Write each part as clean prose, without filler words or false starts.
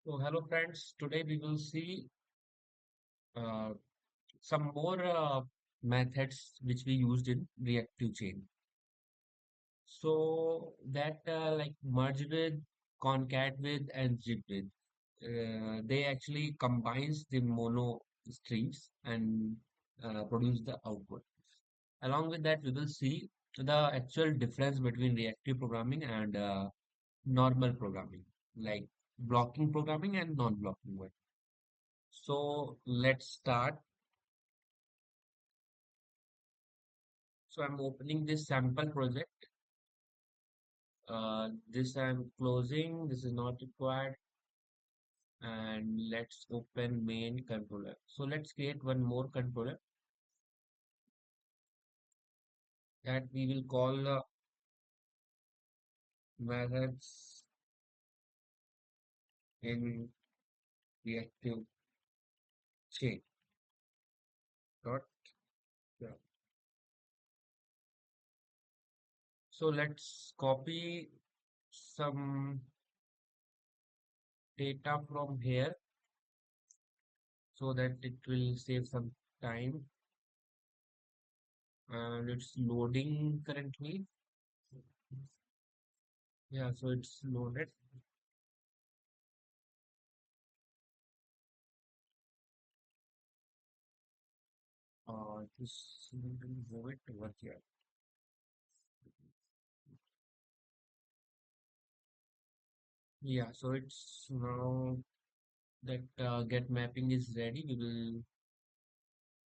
So, hello friends. Today we will see uh, some more methods which we used in reactive chain. So that like merge with, concat with, and zip with. They actually combines the mono streams and produce the output. Along with that, we will see the actual difference between reactive programming and normal programming, like blocking programming and non-blocking one. So let's start. So I'm opening this sample project. This I'm closing. This is not required. And let's open main controller. So let's create one more controller that we will call methods in reactive chain. Dot. Yeah. So let's copy some data from here so that it will save some time. And it's loading currently. Yeah, so it's loaded. Just move it over here. Yeah, so it's now that get mapping is ready. We will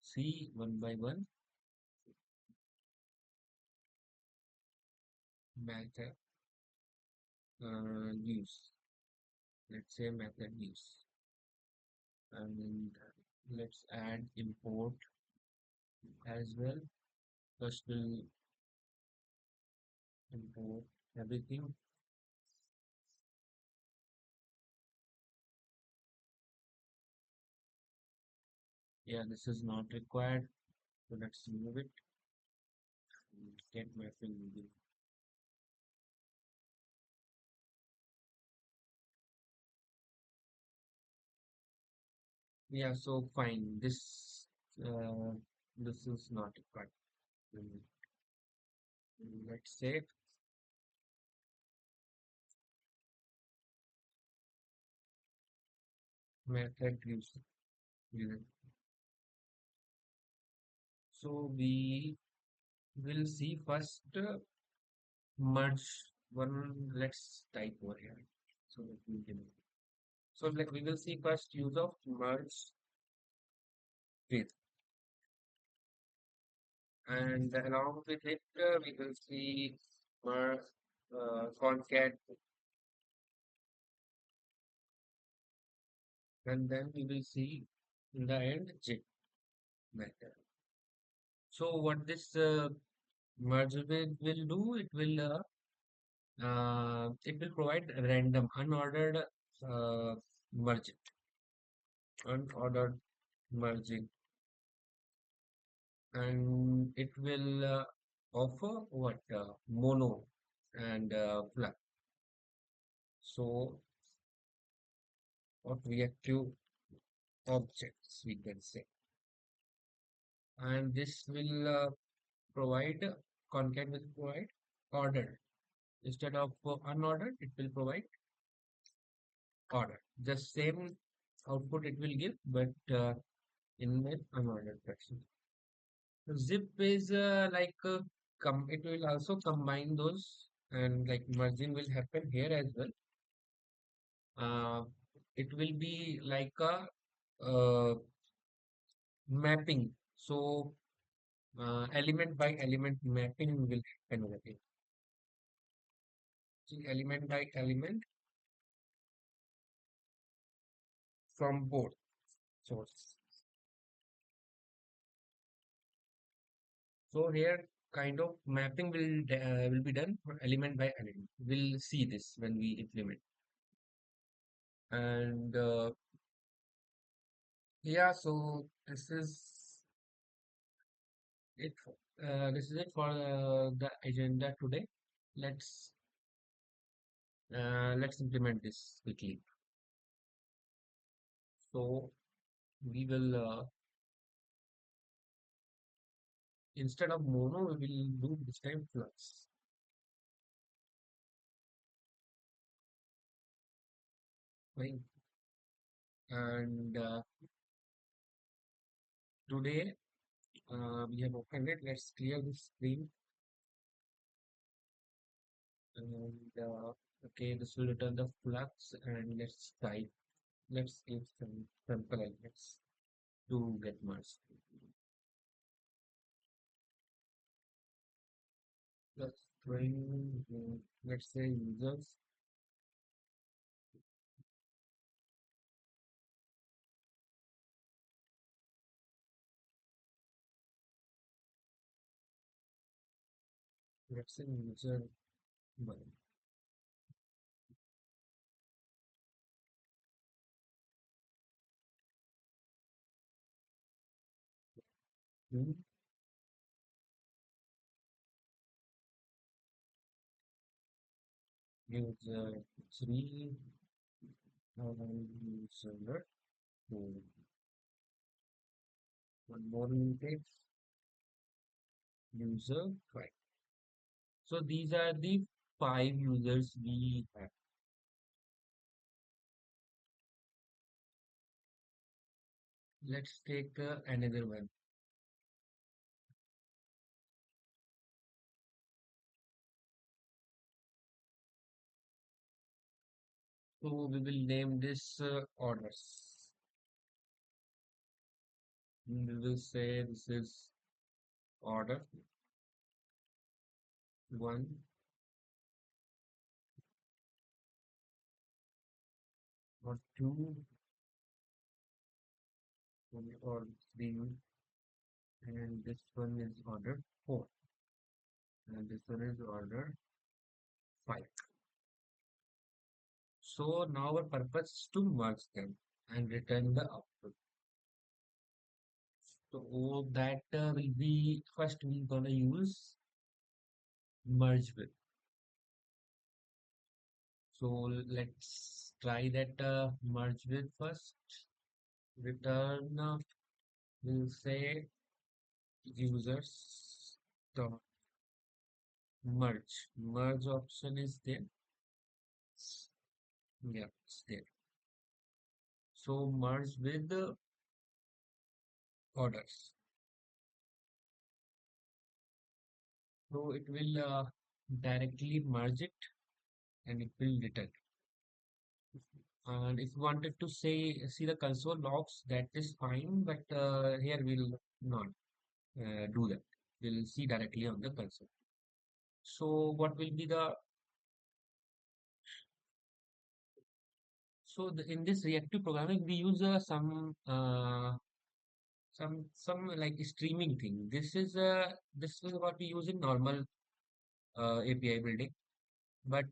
see one by one method use. Let's say method use, and let's add import as well. First, we'll import everything. Yeah, this is not required. So let's remove it. Get mapping. Yeah, so fine. Uh, this is not required. Mm, Let's say method use. Yeah. So we will see first merge one. Let's type over here so that we can. So like we will see first use of merge with, and along with it we will see merge concat, and then we will see in the end jit method. So what this merge with will do? It will provide random unordered uh, merging, unordered merging, and it will offer what mono and flat. So what reactive objects we can say, and this will provide concat will provide ordered instead of unordered. It will provide ordered. The same output it will give, but in an unordered fashion. Zip is it will also combine those, and like merging will happen here as well. Uh, it will be like a uh, mapping. So element by element mapping will happen over here. See, element by element from both sources. So here kind of mapping will be done for element by element. We'll see this when we implement. And yeah, so it. This is it for the agenda today. Let's let's implement this quickly. So we will instead of mono, we will do this time flux. Right? And today we have opened it. Let's clear the screen. And okay, this will return the flux. And let's type. Let's give some sample elements to get merged. Let's bring, let's say users. Let's say user one. Two, user three, user four. One more intake, user five. So these are the five users we have. Let's take another one. So we will name this orders. We will say this is order one or two or three, and this one is order four, and this one is order five. So now our purpose is to merge them and return the output. So that will be first we're gonna use merge with. So let's try that merge with first. Return we'll say users dot merge. Merge option is there. Yeah, it's there. So merge with the orders. So it will directly merge it and it will return. And if you wanted to say see the console logs, that is fine, but here we'll not do that. We'll see directly on the console. So what will be the in this reactive programming we use some like streaming thing. This is what we use in normal API building, but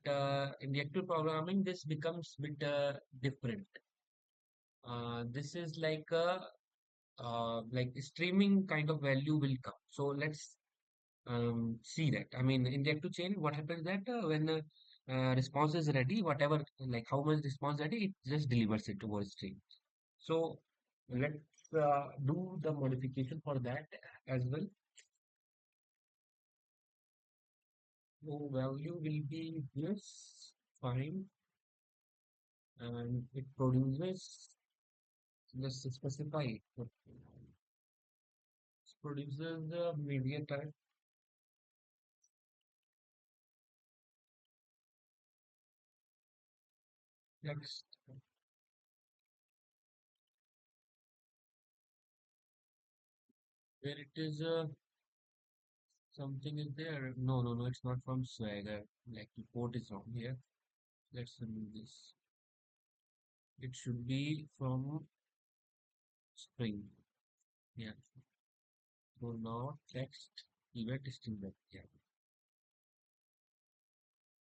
in reactive programming this becomes bit different. This is like streaming kind of value will come. So let's see that. I mean, in reactive chain, what happens that when response is ready, whatever like how much response ready, it just delivers it towards stream. So let's do the modification for that as well. So value will be this fine, and it produces, let's specify it. It produces the media type text where it is something is there. No, no, no, it's not from Swagger. Like the port is wrong here. Let's remove this. It should be from Spring. Yeah. So now text event string back. Yeah.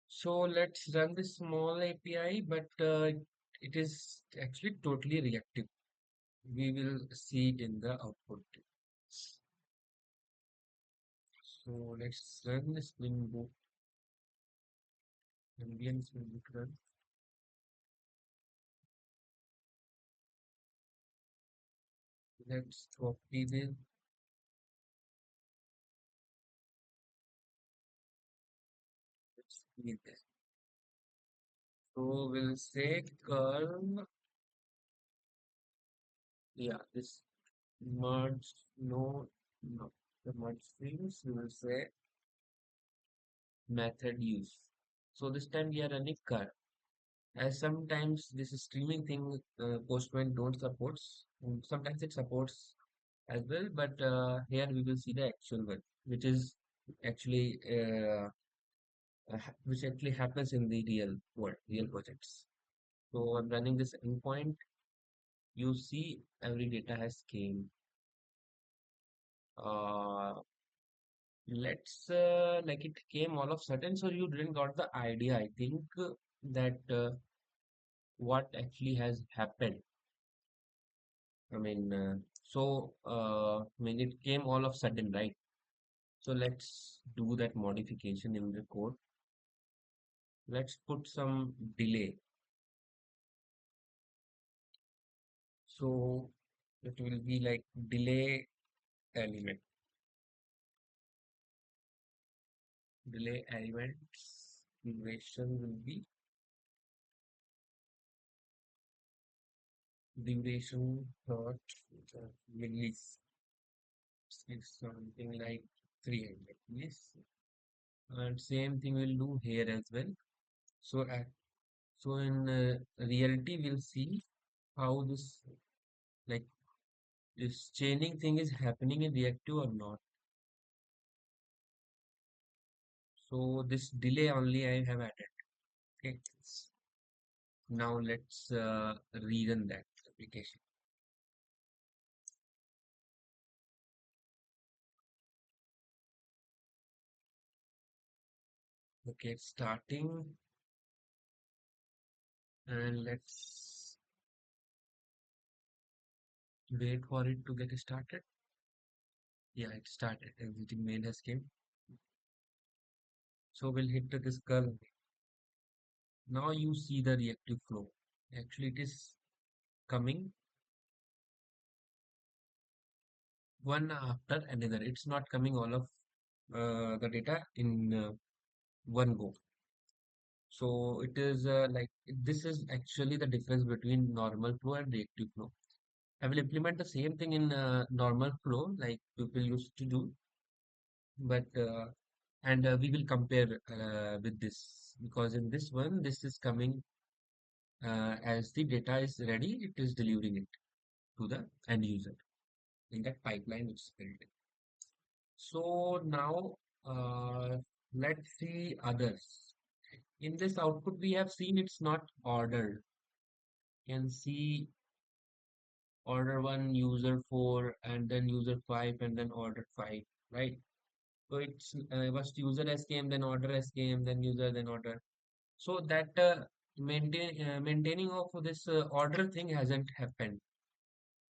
So let's run this small API, but it is actually totally reactive. We will see it in the output. So let's run the Spring Boot, Indian Spring Boot run. Let's copy this. Let's see this. So we'll say curl. Yeah, this merge. No, no. The merge strings. We will say method use. So this time we are running curl. As sometimes this streaming thing Postman don't supports. Sometimes it supports as well, but here we will see the actual one, which is actually which actually happens in the real world, real projects. So I'm running this endpoint. You see, every data has came. Uh, let's like it came all of sudden, so you didn't got the idea. I think that what actually has happened. I mean, it came all of sudden, right? So let's do that modification in the code. Let's put some delay. So it will be like delay element. Delay elements duration will be duration dot millis is something like 300 millis. And same thing we'll do here as well. So in reality we'll see how like this chaining thing is happening in reactive or not. So this delay only I have added. Okay. Now let's rerun that application. Okay, starting, and let's wait for it to get started. Yeah, it started. Everything mail has came. So we'll hit this curl. Now you see the reactive flow. Actually, it is coming one after another. It's not coming all of the data in one go. So it is like this is actually the difference between normal flow and reactive flow. I will implement the same thing in normal flow like people used to do, but and we will compare with this because in this one, this is coming as the data is ready, it is delivering it to the end user in that pipeline which is built in. So now let's see others. In this output, we have seen it's not ordered. You can see order one, user four, and then user five, and then order five, right? So it's first user has came, then order has came, then user, then order. So that maintaining of this order thing hasn't happened.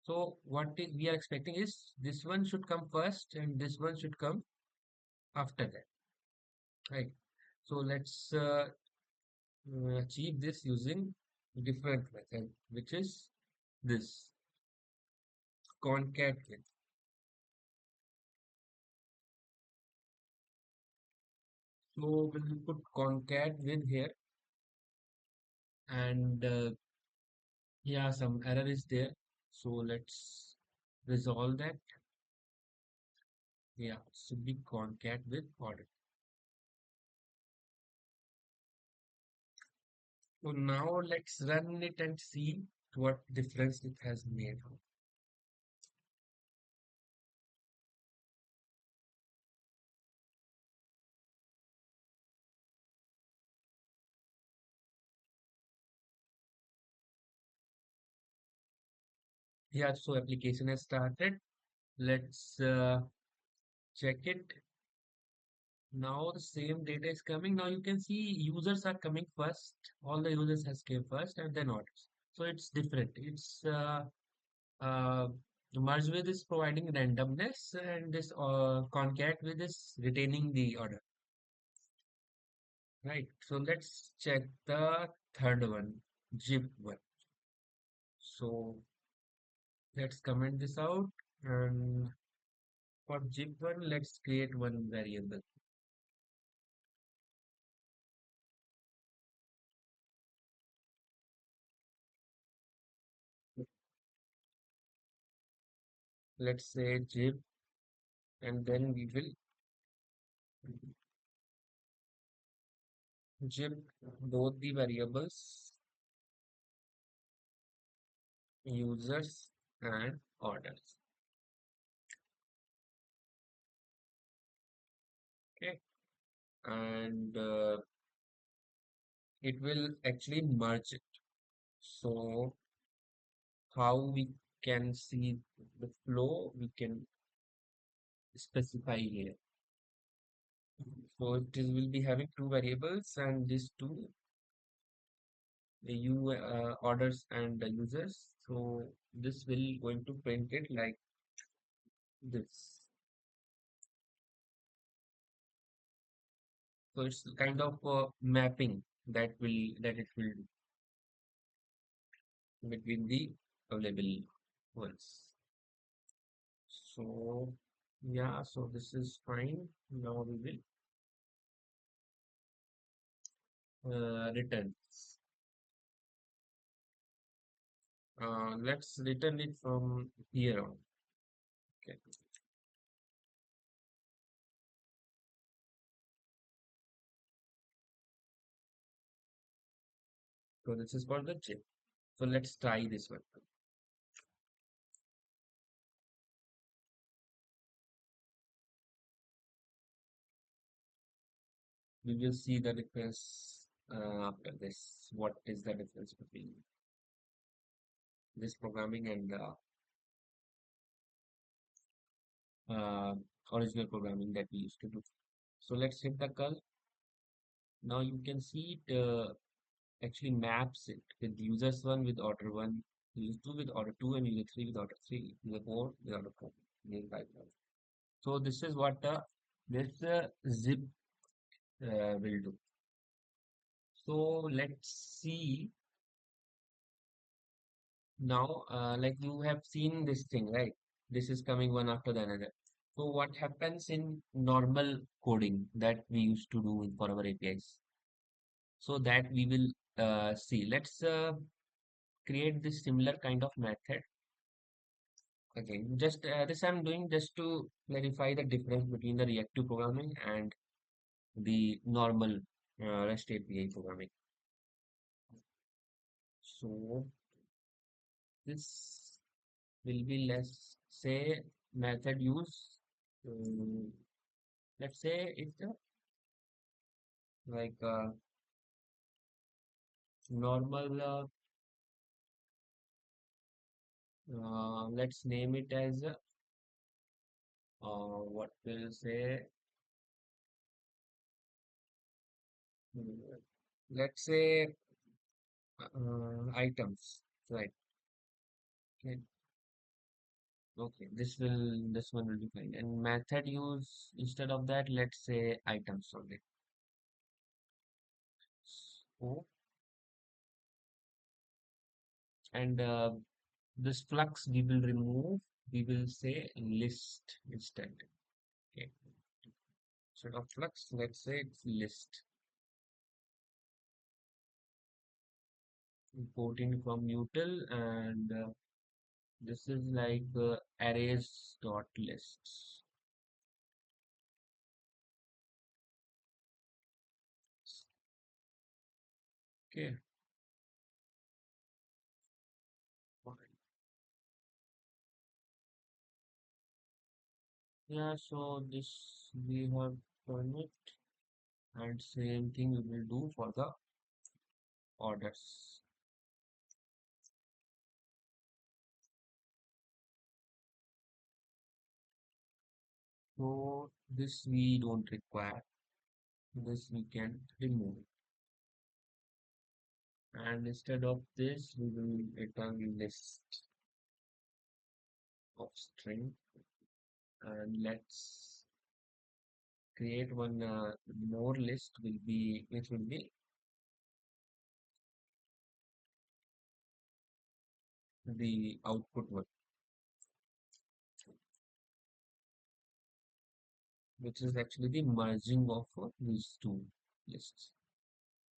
So we are expecting is this one should come first, and this one should come after that, right? So let's achieve this using different method, which is this concatWith. So we'll put concatWith here, and yeah, some error is there. So let's resolve that. Yeah, should be concatWith order. So now let's run it and see what difference it has made. Yeah, so application has started. Let's check it. Now the same data is coming. Now you can see users are coming first. All the users has came first and then orders. So it's different. It's uh, mergeWith is providing randomness and this concatWith is retaining the order. Right. So let's check the third one, zip one. So Let's comment this out. And for zip one, let's create one variable. Let's say zip, and then we will zip both the variables users and orders. Okay, and it will actually merge it. So how we can see the flow, we can specify here. So it is, will be having two variables, and these two orders and the users. So this will going to print it like this. So it's kind of mapping that it will do between the available ones. So yeah, so this is fine. Now we will return. Let's return it from here on. Okay. So this is for the chip. So let's try this one. We will see the difference after this. What is the difference between this programming and the uh, original programming that we used to do? So let's hit the curl. Now you can see it actually maps it with users one with order one, user two with order two, and user three with order three, user four with order four, user five. So this is what this zip will do. So let's see now, like you have seen this thing, right? This is coming one after the another. So what happens in normal coding that we used to do for our APIs? So that we will see. Let's create this similar kind of method. Okay, just this I'm doing just to clarify the difference between the reactive programming and the normal REST API programming. So this will be, let's say, method use. um, let's say it's like normal. Let's name it as what we'll say. mm, Let's say items, right? Okay. Okay. This one will be fine. And method use instead of that, let's say items only. So and this flux we will remove. We will say list instead. Okay. Instead of flux, let's say it's list. Importing from util, and this is like arrays dot lists. Okay, fine. Yeah, so this we have done it, and same thing we will do for the orders. So this we don't require. This we can remove. And instead of this, we will return list of string, and let's create one more list will be which will be the output one. which is actually the merging of these two lists.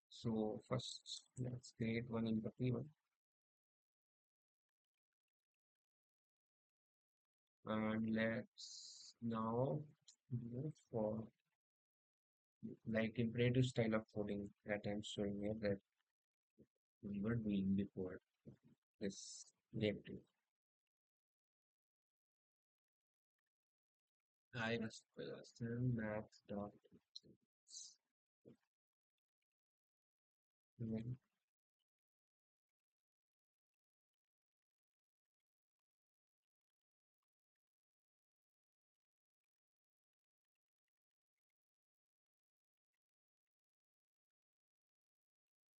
So first, let's create one empathy one, and let's now move for like imperative style of coding that I'm showing here that we were doing before this reactive. I was person math dot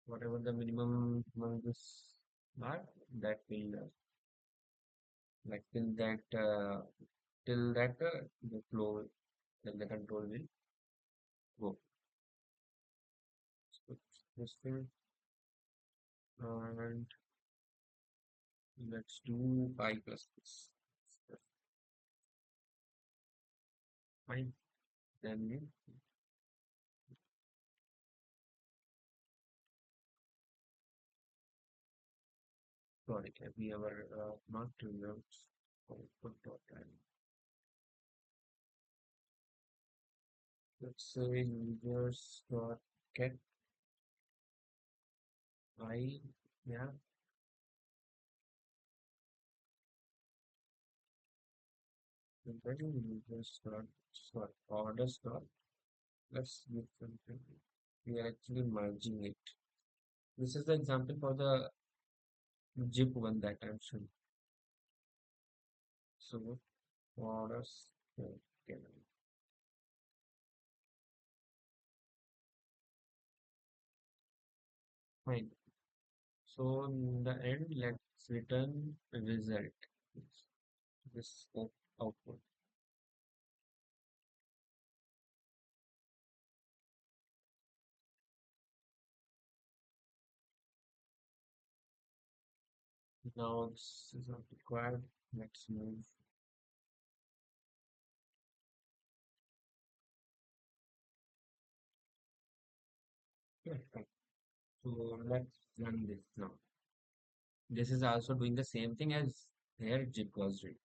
whatever the minimum numbers are that will like till that the flow then the control will go. So this thing and let's do I plus plus. Fine. Then sorry, we have not results output dot time. Let's say users dot get I yeah and then users dot orders dot let's give something. We are actually merging it. This is the example for the zip one that I'm showing. So orders okay, fine. So in the end, let's return a result. This output. Now this is not required. Let's move. Yeah, fine. So let's run this now. This is also doing the same thing as here zip was doing,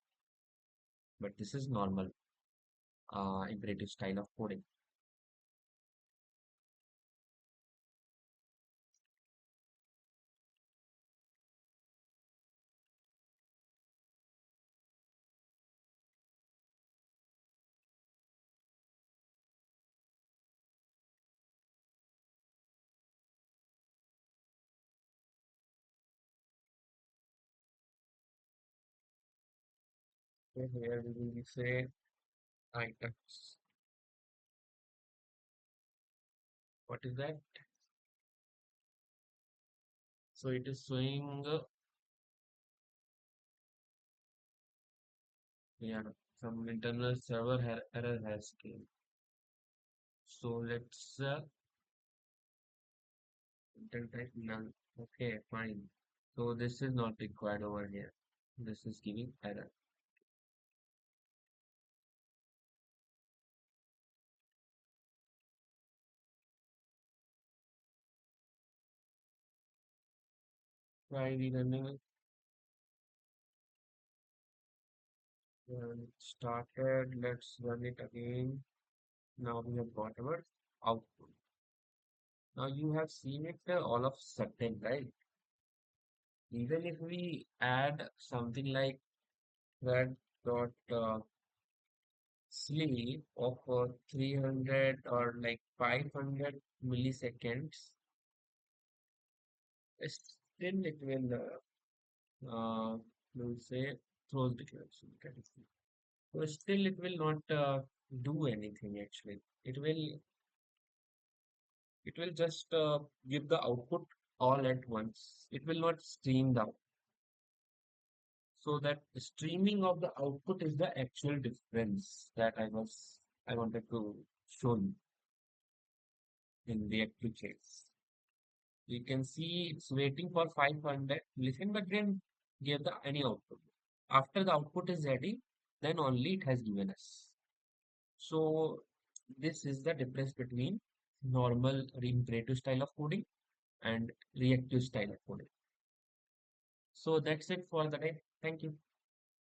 but this is normal imperative style of coding. Okay, here we will say items. What is that? So it is showing, yeah, some internal server error has came. So let's enter type null. Okay, fine. So this is not required over here. This is giving error. Try rerunning it. Started. Let's run it again. Now we have got our output. Now you have seen it all of sudden, right? Even if we add something like thread dot sleep of 300 or like 500 milliseconds, still it will we'll say throws declaration. Kind of thing. So still it will not do anything actually. It will just give the output all at once. It will not stream the so that streaming of the output is the actual difference that I wanted to show you in the actual case. You can see it's waiting for 500 listen, but then give the any output. After the output is ready, then only it has given us. So This is the difference between normal imperative style of coding and reactive style of coding. So that's it for the day. Thank you.